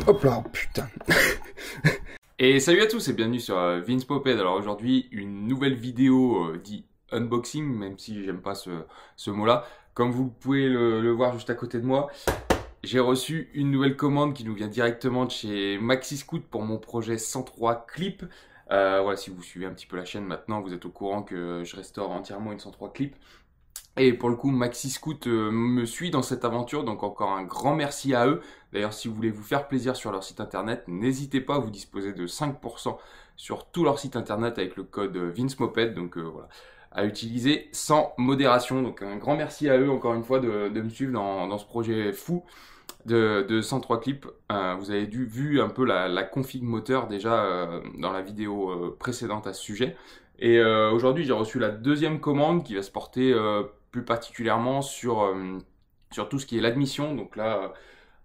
Hop là, oh putain. Et salut à tous et bienvenue sur Vince Poped. Alors aujourd'hui, une nouvelle vidéo dit unboxing, même si j'aime pas ce mot-là. Comme vous pouvez le voir juste à côté de moi, j'ai reçu une nouvelle commande qui nous vient directement de chez Maxi Scoot pour mon projet 103 clips. Voilà, si vous suivez un petit peu la chaîne maintenant, vous êtes au courant que je restaure entièrement une 103 clips. Et pour le coup, Maxi Scoot me suit dans cette aventure, donc encore un grand merci à eux. D'ailleurs, si vous voulez vous faire plaisir sur leur site internet, n'hésitez pas, vous disposez de 5% sur tout leur site internet avec le code VinceMoped, donc voilà, à utiliser sans modération. Donc un grand merci à eux encore une fois de me suivre dans ce projet fou de 103 clips. Vous avez vu un peu la config moteur déjà dans la vidéo précédente à ce sujet. Et aujourd'hui, j'ai reçu la deuxième commande qui va se porter plus particulièrement sur tout ce qui est l'admission. Donc là,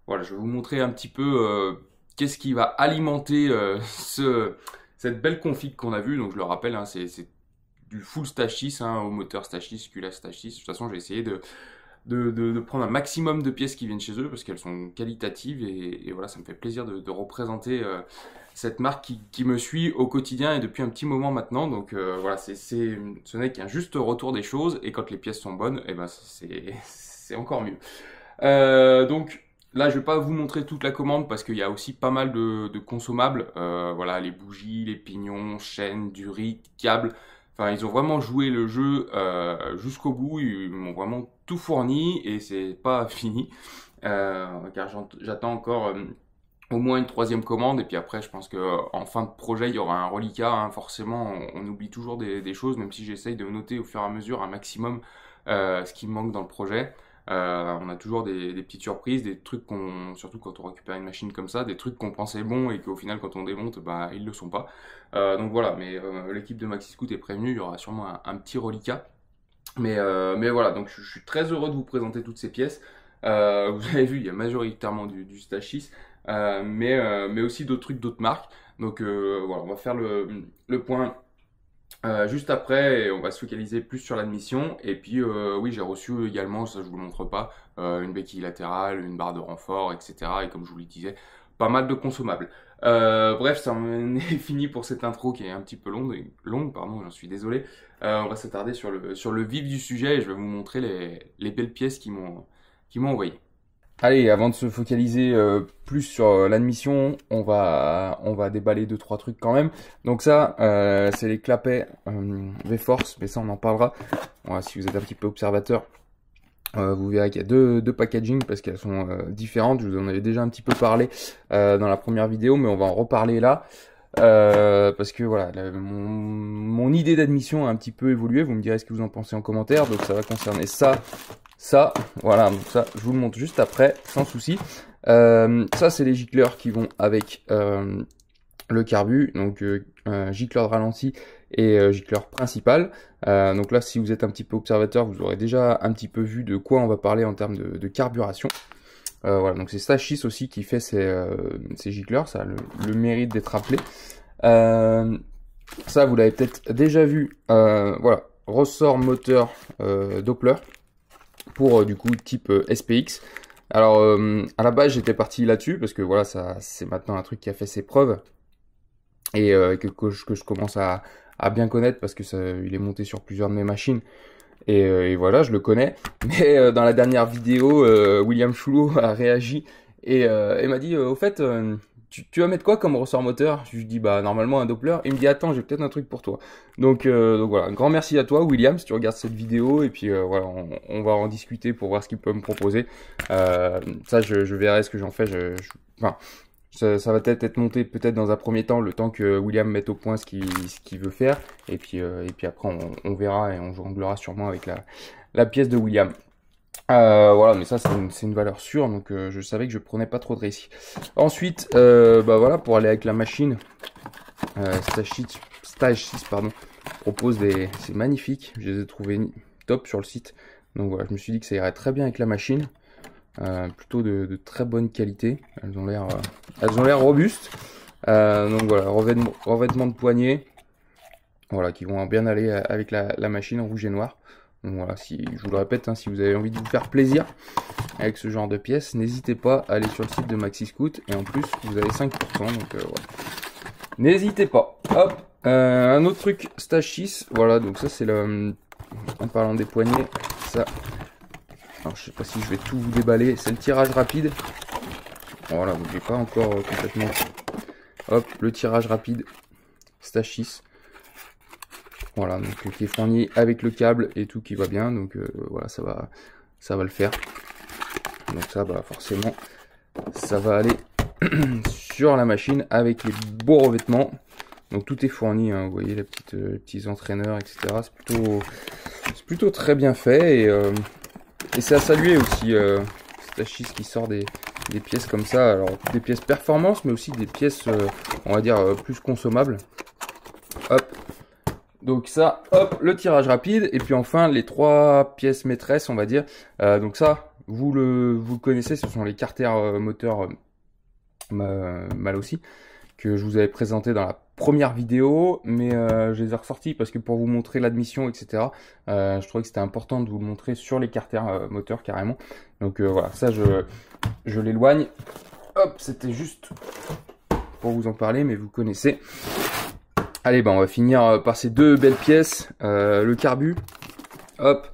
voilà, je vais vous montrer un petit peu qu'est-ce qui va alimenter cette belle config qu'on a vue. Donc je le rappelle, hein, c'est du full Stage 6 hein, au moteur Stage 6, QLA Stage 6. De toute façon, j'ai essayé de prendre un maximum de pièces qui viennent chez eux parce qu'elles sont qualitatives et voilà, ça me fait plaisir de représenter cette marque qui me suit au quotidien et depuis un petit moment maintenant. Donc voilà, ce n'est qu'un juste retour des choses et quand les pièces sont bonnes, et ben c'est encore mieux. Donc là, je vais pas vous montrer toute la commande parce qu'il y a aussi pas mal de consommables. Voilà, les bougies, les pignons, chaînes, durites, câbles. Enfin, ils ont vraiment joué le jeu jusqu'au bout. Ils m'ont vraiment tout fourni et c'est pas fini. Car j'attends encore au moins une troisième commande. Et puis après, je pense que en fin de projet, il y aura un reliquat. Hein. Forcément, on oublie toujours des choses, même si j'essaye de noter au fur et à mesure un maximum ce qui me manque dans le projet. On a toujours des petites surprises, des trucs surtout quand on récupère une machine comme ça, des trucs qu'on pensait bons et qu'au final quand on démonte, bah ils le sont pas. Donc voilà, mais l'équipe de Maxi Scoot est prévenue, il y aura sûrement un petit reliquat. Mais voilà, donc je suis très heureux de vous présenter toutes ces pièces. Vous avez vu, il y a majoritairement du Stage 6, mais aussi d'autres trucs, d'autres marques. Donc voilà, on va faire le point juste après, et on va se focaliser plus sur l'admission. Et puis, oui, j'ai reçu également, ça je vous le montre pas, une béquille latérale, une barre de renfort, etc. Et comme je vous le disais, pas mal de consommables. Bref, ça en est fini pour cette intro qui est un petit peu longue, pardon, j'en suis désolé. On va s'attarder sur le vif du sujet et je vais vous montrer les belles pièces qui m'ont envoyé. Allez, avant de se focaliser plus sur l'admission, on va déballer 2-3 trucs quand même. Donc ça, c'est les clapets V-Force, mais ça on en parlera. Voilà, si vous êtes un petit peu observateur, vous verrez qu'il y a deux packaging parce qu'elles sont différentes. Je vous en avais déjà un petit peu parlé dans la première vidéo, mais on va en reparler là. Parce que voilà, mon idée d'admission a un petit peu évolué. Vous me direz ce que vous en pensez en commentaire. Donc ça va concerner ça, voilà, donc ça je vous le montre juste après, sans souci. Ça c'est les gicleurs qui vont avec le carbu, donc gicleur de ralenti et gicleur principal. Donc là, si vous êtes un petit peu observateur, vous aurez déjà un petit peu vu de quoi on va parler en termes de carburation. Voilà, donc c'est Stage 6 aussi qui fait ces gicleurs, ça a le mérite d'être rappelé. Ça, vous l'avez peut-être déjà vu, voilà, ressort moteur Doppler pour du coup type SPX. Alors à la base j'étais parti là-dessus parce que voilà, ça c'est maintenant un truc qui a fait ses preuves et que je commence à bien connaître parce que il est monté sur plusieurs de mes machines. Et voilà, je le connais. Mais dans la dernière vidéo, William Choulot a réagi et m'a dit au fait, tu vas mettre quoi comme ressort moteur? Je lui dis bah normalement un Doppler. Il me dit attends, j'ai peut-être un truc pour toi. Donc voilà, un grand merci à toi William si tu regardes cette vidéo et puis voilà, on va en discuter pour voir ce qu'il peut me proposer. Ça je verrai ce que j'en fais. Enfin, ça va peut-être être monté peut-être dans un premier temps, le temps que William mette au point ce qu'il veut faire. Et puis après, on verra et on jonglera sûrement avec la pièce de William. Voilà, mais ça, c'est une valeur sûre, donc je savais que je prenais pas trop de risques. Ensuite, bah voilà, pour aller avec la machine, Stage 6, pardon, propose c'est magnifique. Je les ai trouvés top sur le site. Donc voilà, je me suis dit que ça irait très bien avec la machine. Plutôt de très bonne qualité. Elles ont l'air robustes. Donc voilà, revêtement de poignée. Voilà, qui vont bien aller avec la machine en rouge et noir. Donc voilà, je vous le répète, hein, si vous avez envie de vous faire plaisir avec ce genre de pièces, n'hésitez pas à aller sur le site de MaxiScoot. Et en plus, vous avez 5%, donc voilà. N'hésitez pas. Hop, un autre truc, Stage 6. Voilà, donc ça c'est le... En parlant des poignées, ça... Alors je sais pas si je vais tout vous déballer, c'est le tirage rapide. Voilà, donc j'ai pas encore complètement... Hop, le tirage rapide, Stage 6. Voilà, donc qui est fourni avec le câble et tout qui va bien, donc voilà, ça va le faire. Donc ça, bah forcément, ça va aller sur la machine avec les beaux revêtements. Donc tout est fourni, hein, vous voyez les petits entraîneurs, etc. C'est plutôt très bien fait et c'est à saluer aussi. Stage 6 qui sort des pièces comme ça, alors des pièces performance, mais aussi des pièces, on va dire, plus consommables. Hop. Donc ça, hop, le tirage rapide. Et puis enfin, les 3 pièces maîtresses, on va dire. Donc ça, vous le connaissez, ce sont les carters moteurs mal aussi, que je vous avais présenté dans la première vidéo. Mais je les ai ressortis parce que pour vous montrer l'admission, etc., je trouvais que c'était important de vous le montrer sur les carters moteurs carrément. Donc voilà, ça je l'éloigne. Hop, c'était juste pour vous en parler, mais vous connaissez. Allez, on va finir par ces 2 belles pièces. Le carbu. Hop.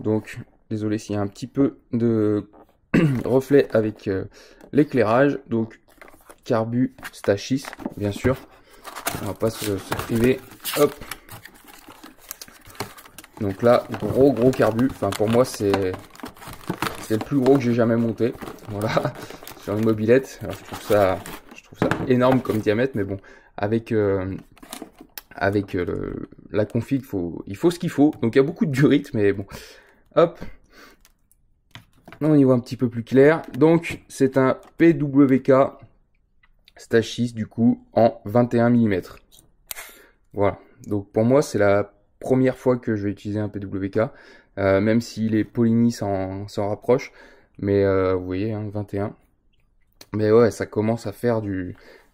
Donc, désolé s'il y a un petit peu de reflet avec l'éclairage. Donc, carbu Stage 6, bien sûr. On va pas se priver. Hop. Donc là, gros carbu. Enfin, pour moi, c'est le plus gros que j'ai jamais monté. Voilà. Sur une mobilette. Alors, je trouve ça énorme comme diamètre, mais bon, avec la config, il faut ce qu'il faut. Donc il y a beaucoup de durite, mais bon. Hop. On y voit un petit peu plus clair. Donc c'est un PWK Stage 6 du coup en 21 mm. Voilà. Donc pour moi c'est la première fois que je vais utiliser un PWK. Même si les Polini s'en rapprochent. Mais vous voyez, hein, 21. Mais ouais, ça commence à faire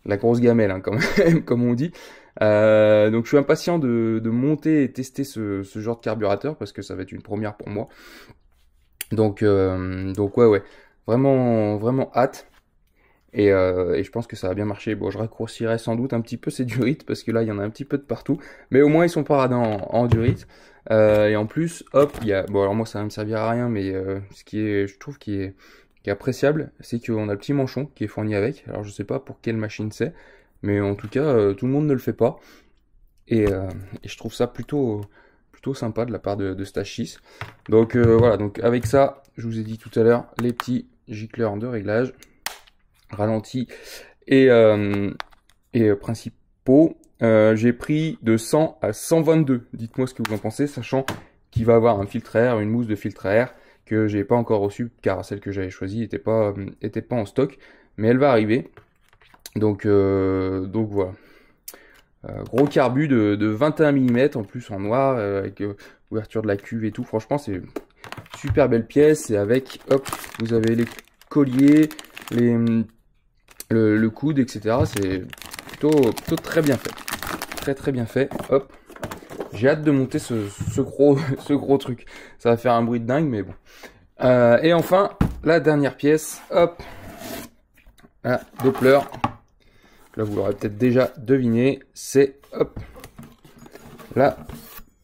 la grosse gamelle, hein, quand même, comme on dit. Donc je suis impatient de monter et tester ce genre de carburateur parce que ça va être une première pour moi. Donc ouais, vraiment hâte. Et je pense que ça va bien marcher. Bon, je raccourcirai sans doute un petit peu ces durites parce que là il y en a un petit peu de partout. Mais au moins ils sont pas radins en durites. Et en plus, hop, bon alors moi ça va me servir à rien, mais ce qui est, je trouve qui est appréciable, c'est qu'on a le petit manchon qui est fourni avec. Alors je sais pas pour quelle machine c'est, mais en tout cas tout le monde ne le fait pas. Et je trouve ça plutôt sympa de la part de Stage 6. Donc voilà, donc avec ça, je vous ai dit tout à l'heure, les petits gicleurs de réglage, ralenti et principaux. J'ai pris de 100 à 122. Dites-moi ce que vous en pensez, sachant qu'il va avoir un filtre à air, une mousse de filtre à air que j'ai pas encore reçue car celle que j'avais choisie était pas en stock, mais elle va arriver. Donc voilà. Gros carbu de 21 mm en plus en noir avec ouverture de la cuve et tout. Franchement c'est super belle pièce et avec hop vous avez les colliers, le coude, etc. C'est plutôt très bien fait, très bien fait. Hop, j'ai hâte de monter ce gros truc. Ça va faire un bruit de dingue, mais bon. Et enfin la dernière pièce, hop, la Doppler. Là vous l'aurez peut-être déjà deviné, c'est hop la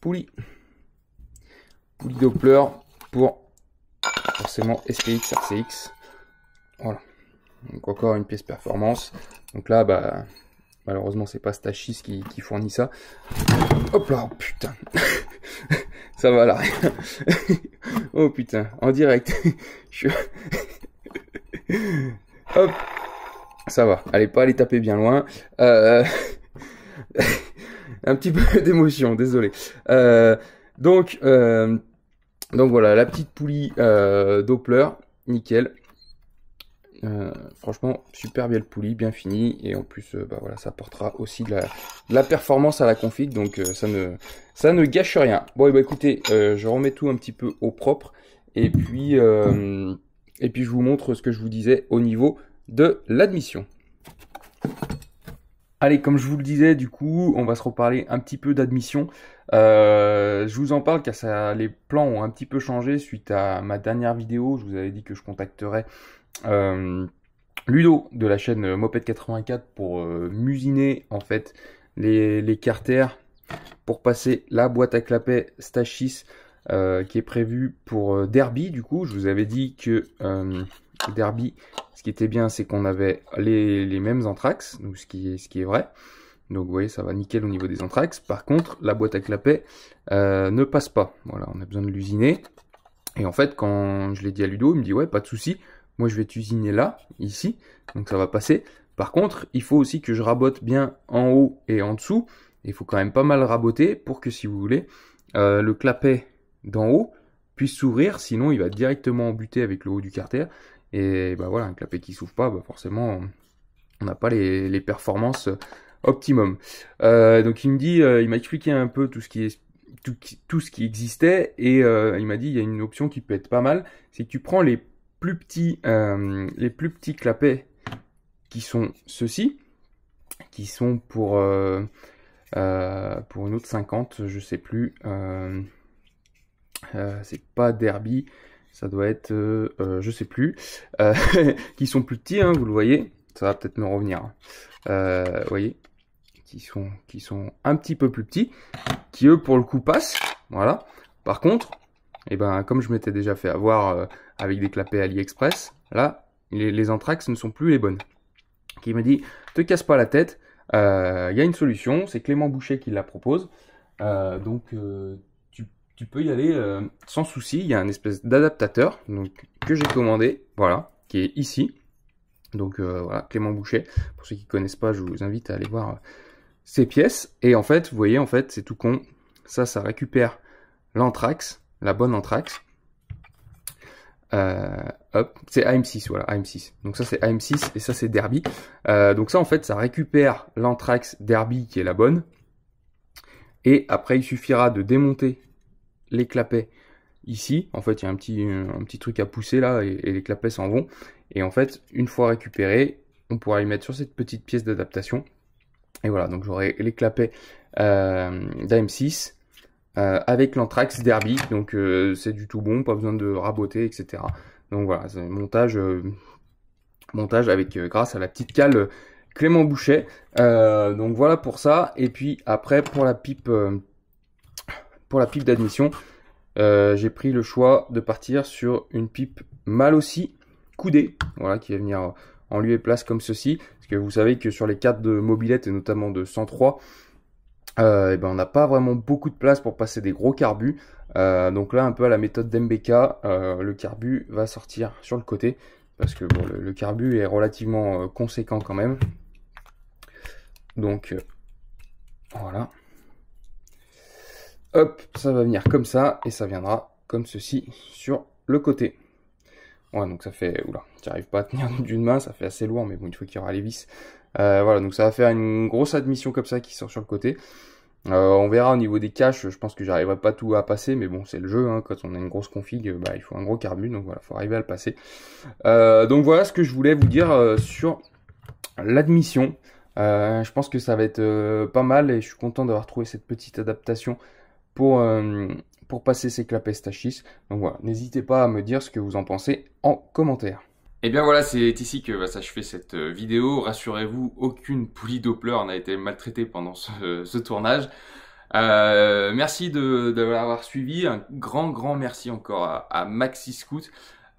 poulie Doppler pour forcément SPX, RCX. Voilà. Donc encore une pièce performance. Donc là, bah malheureusement c'est pas Stage 6 qui fournit ça. Hop là, oh putain. Ça va là. Oh putain, en direct. Hop. Ça va. Allez, pas aller taper bien loin. Un petit peu d'émotion, désolé. Donc voilà, la petite poulie Doppler, nickel. Franchement, super belle poulie, bien finie. Et en plus, bah voilà, ça apportera aussi de la performance à la config. Donc ça ne gâche rien. Bon, et bah écoutez, je remets tout un petit peu au propre. Et puis je vous montre ce que je vous disais au niveau de l'admission. Allez, comme je vous le disais, du coup, on va se reparler un petit peu d'admission. Je vous en parle car les plans ont un petit peu changé suite à ma dernière vidéo. Je vous avais dit que je contacterais Ludo de la chaîne Moped 84 pour musiner en fait les carters pour passer la boîte à clapet Stage 6 qui est prévue pour Derby. Du coup, je vous avais dit que Derby, ce qui était bien, c'est qu'on avait les mêmes anthrax, donc ce qui est vrai. Donc vous voyez, ça va nickel au niveau des anthrax. Par contre, la boîte à clapet ne passe pas. Voilà, on a besoin de l'usiner. Et en fait, quand je l'ai dit à Ludo, il me dit ouais, pas de souci. Moi, je vais t'usiner là, ici. Donc ça va passer. Par contre, il faut aussi que je rabote bien en haut et en dessous. Il faut quand même pas mal raboter pour que, si vous voulez, le clapet d'en haut puisse s'ouvrir. Sinon, il va directement buter avec le haut du carter. Et bah voilà, un clapet qui s'ouvre pas, bah forcément, on n'a pas les performances optimum. Donc il me dit, il m'a expliqué un peu tout ce qui existait et il m'a dit il y a une option qui peut être pas mal, c'est que tu prends les plus petits clapets qui sont ceux-ci, qui sont pour une autre 50, je sais plus. C'est pas Derby, ça doit être, je sais plus, qui sont plus petits, hein, vous le voyez, ça va peut-être me revenir. Vous voyez, qui sont un petit peu plus petits, qui eux pour le coup passent, voilà. Par contre, et ben comme je m'étais déjà fait avoir avec des clapets AliExpress, là les anthrax ne sont plus les bonnes. Qui me dit, te casse pas la tête, il y a une solution, c'est Clément Boucher qui la propose, donc tu peux y aller sans souci. Il y a un espèce d'adaptateur donc que j'ai commandé, voilà, qui est ici. Donc voilà, Clément Boucher. Pour ceux qui connaissent pas, je vous invite à aller voir ces pièces. Et en fait, vous voyez, en fait, c'est tout con. Ça récupère l'anthrax, la bonne anthrax. Hop, c'est AM6, voilà, AM6. Donc ça c'est AM6 et ça c'est Derby. Donc ça en fait, ça récupère l'anthrax Derby qui est la bonne. Et après, il suffira de démonter les clapets ici. En fait, il y a un petit truc à pousser là et les clapets s'en vont. Et en fait, une fois récupérés, on pourra les mettre sur cette petite pièce d'adaptation. Et voilà, donc j'aurai les clapets d'AM6 avec l'anthrax Derby. Donc c'est du tout bon, pas besoin de raboter, etc. Donc voilà, c'est montage avec grâce à la petite cale Clément Boucher. Donc voilà pour ça. Et puis après pour la pipe d'admission, j'ai pris le choix de partir sur une pipe Malossi coudée, voilà, qui va venir en lieu et place comme ceci. Parce que vous savez que sur les cartes de mobilette et notamment de 103, et ben on n'a pas vraiment beaucoup de place pour passer des gros carbus. Donc là, un peu à la méthode d'MBK, le carbu va sortir sur le côté. Parce que bon, le carbu est relativement conséquent quand même. Donc voilà. Hop, ça va venir comme ça et ça viendra comme ceci sur le côté. Ouais, donc ça fait, oula, j'arrive pas à tenir d'une main, ça fait assez lourd, mais bon, une fois qu'il y aura les vis. Voilà, donc ça va faire une grosse admission comme ça qui sort sur le côté. On verra au niveau des caches, je pense que j'arriverai pas tout à passer, mais bon, c'est le jeu, hein, quand on a une grosse config, bah, il faut un gros carbu, donc voilà, faut arriver à le passer. Donc voilà ce que je voulais vous dire sur l'admission. Je pense que ça va être pas mal et je suis content d'avoir trouvé cette petite adaptation pour passer ces clapets Stage 6. Donc voilà, n'hésitez pas à me dire ce que vous en pensez en commentaire. Et bien voilà, c'est ici que va s'achever cette vidéo. Rassurez-vous, aucune poulie Doppler n'a été maltraitée pendant ce tournage. Merci de l'avoir suivi. Un grand merci encore à Maxi Scoot.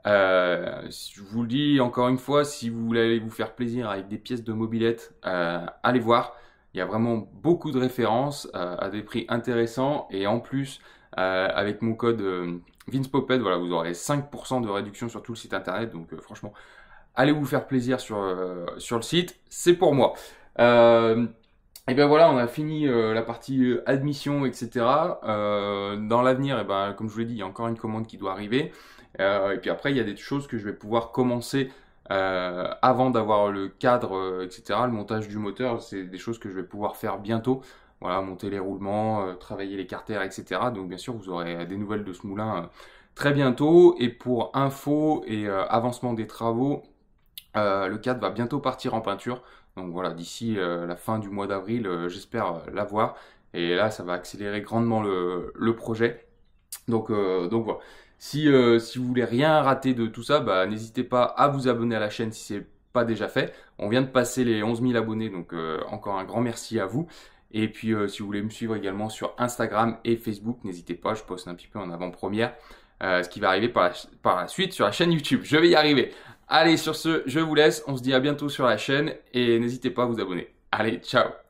Je vous le dis encore une fois, si vous voulez aller vous faire plaisir avec des pièces de mobilette, allez voir. Il y a vraiment beaucoup de références à des prix intéressants et en plus, avec mon code VincePoped, voilà, vous aurez 5% de réduction sur tout le site internet. Donc franchement, allez vous faire plaisir sur le site, c'est pour moi. Et bien voilà, on a fini la partie admission, etc. Dans l'avenir, comme je vous l'ai dit, il y a encore une commande qui doit arriver. Et puis après, il y a des choses que je vais pouvoir commencer avant d'avoir le cadre, etc. Le montage du moteur, c'est des choses que je vais pouvoir faire bientôt. Voilà, monter les roulements, travailler les carters, etc. Donc bien sûr, vous aurez des nouvelles de ce moulin très bientôt. Et pour info et avancement des travaux, le cadre va bientôt partir en peinture. Donc voilà, d'ici la fin du mois d'avril, j'espère l'avoir. Et là, ça va accélérer grandement le projet. Donc voilà. Si vous voulez rien rater de tout ça, bah, n'hésitez pas à vous abonner à la chaîne si c'est pas déjà fait. On vient de passer les 11 000 abonnés, donc encore un grand merci à vous. Et puis si vous voulez me suivre également sur Instagram et Facebook, n'hésitez pas, je poste un petit peu en avant-première ce qui va arriver par la suite sur la chaîne YouTube. Je vais y arriver. Allez, sur ce, je vous laisse. On se dit à bientôt sur la chaîne et n'hésitez pas à vous abonner. Allez, ciao!